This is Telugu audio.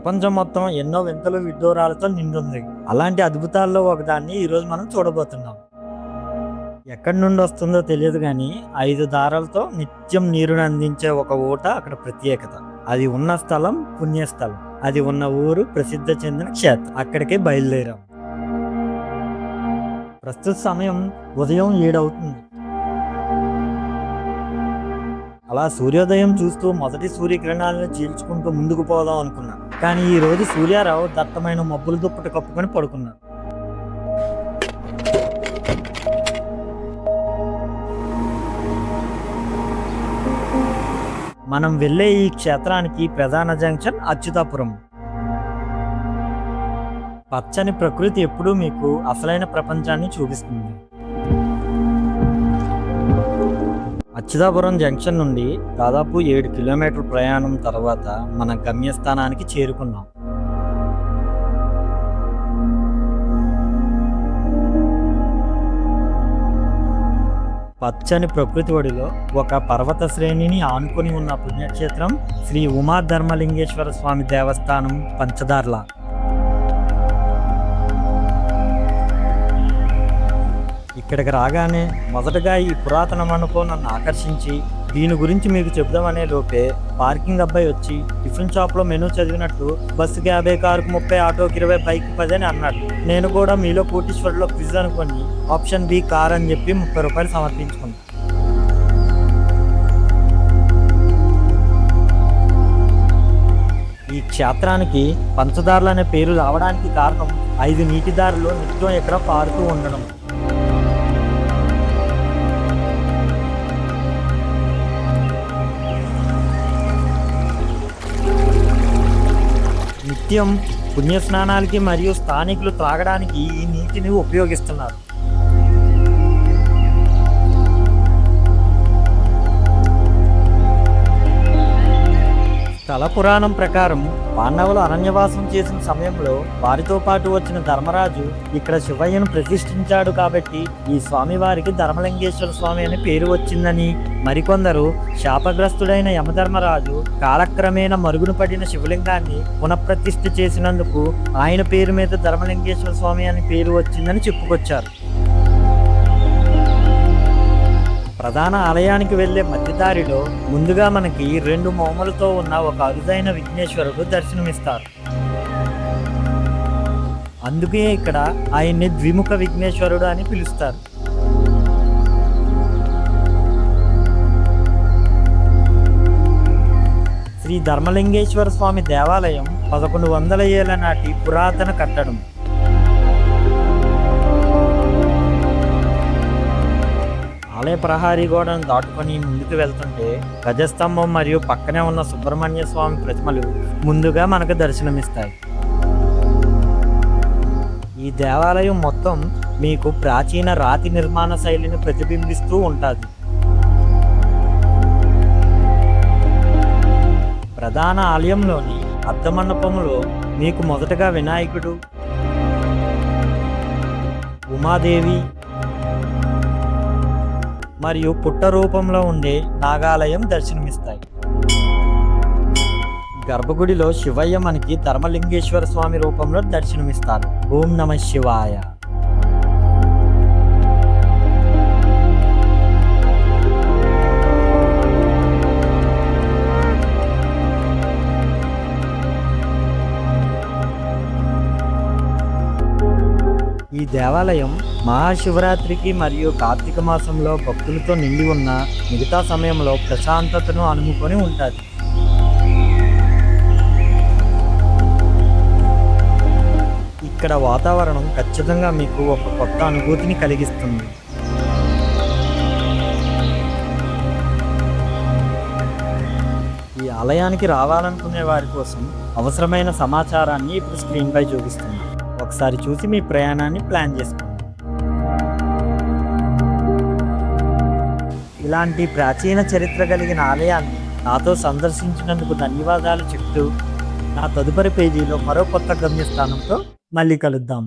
ప్రపంచం మొత్తం ఎన్నో వింతలు విడ్డూరాలతో నిండుంది. అలాంటి అద్భుతాల్లో ఒకదాన్ని ఈరోజు మనం చూడబోతున్నాం. ఎక్కడి నుండి వస్తుందో తెలియదు కానీ 5 దారాలతో నిత్యం నీరుని అందించే ఒక ఊట అక్కడ ప్రత్యేకత. అది ఉన్న స్థలం పుణ్యస్థలం, అది ఉన్న ఊరు ప్రసిద్ధ చెందిన క్షేత్రం. అక్కడికే బయలుదేరాం. ప్రస్తుత సమయం ఉదయం 7 అవుతుంది. అలా సూర్యోదయం చూస్తూ మొదటి సూర్యకిరణాలను చీల్చుకుంటూ ముందుకు పోదాం అనుకున్నాను. కానీ ఈ రోజు సూర్యారావు దట్టమైన మబ్బుల దుప్పటి కప్పుకొని పడుకున్నాడు. మనం వెళ్ళే ఈ క్షేత్రానికి ప్రధాన జంక్షన్ అచ్యుతాపురం. పచ్చని ప్రకృతి ఎప్పుడూ మీకు అసలైన ప్రపంచాన్ని చూపిస్తుంది. అచ్యుతాపురం జంక్షన్ నుండి దాదాపు 7 కిలోమీటర్ల ప్రయాణం తర్వాత మన గమ్యస్థానానికి చేరుకున్నాం. పచ్చని ప్రకృతి ఒడిలో ఒక పర్వత శ్రేణిని ఆనుకొని ఉన్న పుణ్యక్షేత్రం శ్రీ ఉమా ధర్మలింగేశ్వర స్వామి దేవస్థానం పంచదార్ల. ఇక్కడికి రాగానే మొదటగా ఈ పురాతన మండపం నన్ను ఆకర్షించి దీని గురించి మీకు చెబుదామనే లోపే పార్కింగ్ అబ్బాయి వచ్చి టిఫిన్ షాప్లో మెనూ చదివినట్టు బస్సుకి 50, కారుకు 30, ఆటోకి 20, బైక్కి 10 అని అన్నాడు. నేను కూడా మీలో కోటీశ్వరులో క్విజ్ అనుకొని ఆప్షన్ బి కార్ అని చెప్పి 30 రూపాయలు సమర్పించుకున్నాను. ఈ క్షేత్రానికి పంచదారులు అనే పేరు రావడానికి కారణం 5 నీటి దారులు నిత్యం ఇక్కడ పారుతూ ఉండడం. నిత్యం పుణ్యస్నానాలకి మరియు స్థానికులు త్రాగడానికి ఈ నీటిని ఉపయోగిస్తున్నారు. స్థల పురాణం ప్రకారం పాండవులు అరణ్యవాసం చేసిన సమయంలో వారితో పాటు వచ్చిన ధర్మరాజు ఇక్కడ శివయ్యను ప్రతిష్ఠించాడు కాబట్టి ఈ స్వామివారికి ధర్మలింగేశ్వర స్వామి అని పేరు వచ్చిందని, మరికొందరు శాపగ్రస్తుడైన యమధర్మరాజు కాలక్రమేణా మరుగున పడిన శివలింగాన్ని పునఃప్రతిష్ఠ చేసినందుకు ఆయన పేరు మీద ధర్మలింగేశ్వర స్వామి అని పేరు వచ్చిందని చెప్పుకొచ్చారు. ప్రధాన ఆలయానికి వెళ్లే మధ్యదారిలో ముందుగా మనకి 2 మోమలతో ఉన్న ఒక అరుదైన విఘ్నేశ్వరుడు దర్శనమిస్తారు. అందుకే ఇక్కడ ఆయన్ని ద్విముఖ విఘ్నేశ్వరుడు అని పిలుస్తారు. శ్రీ ధర్మలింగేశ్వర స్వామి దేవాలయం 1100 ఏళ్ల నాటి పురాతన కట్టడం. ఆలయ ప్రహారీ గోడను దాటుకొని ముందుకు వెళ్తుంటే గజస్తంభం మరియు పక్కనే ఉన్న సుబ్రహ్మణ్య స్వామి ప్రతిమలు ముందుగా మనకు దర్శనమిస్తాయి. ఈ దేవాలయం మొత్తం మీకు ప్రాచీన రాతి నిర్మాణ శైలిని ప్రతిబింబిస్తూ ఉంటుంది. ప్రధాన ఆలయంలోని అర్ధమండపంలో మీకు మొదటగా వినాయకుడు, ఉమాదేవి మరియు పుట్ట రూపంలో ఉండే నాగాలయం దర్శనమిస్తాయి. గర్భగుడిలో శివయ్య మనకి ధర్మలింగేశ్వర స్వామి రూపంలో దర్శనమిస్తారు. ఓం నమః శివాయ. ఈ దేవాలయం మహాశివరాత్రికి మరియు కార్తీక మాసంలో భక్తులతో నిండి ఉన్న మిగతా సమయంలో ప్రశాంతతను అనుముకొని ఉంటుంది. ఇక్కడ వాతావరణం ఖచ్చితంగా మీకు ఒక కొత్త అనుభూతిని కలిగిస్తుంది. ఈ ఆలయానికి రావాలనుకునే వారి కోసం అవసరమైన సమాచారాన్ని ఇప్పుడు స్క్రీన్పై చూపిస్తున్నాను. ఒకసారి చూసి మీ ప్రయాణాన్ని ప్లాన్ చేసుకోండి. ఇలాంటి ప్రాచీన చరిత్ర కలిగిన ఆలయాన్ని నాతో సందర్శించినందుకు ధన్యవాదాలు చెప్తూ నా తదుపరి పేజీలో మరో కొత్త గమ్యస్థానంతో మళ్ళీ కలుద్దాం.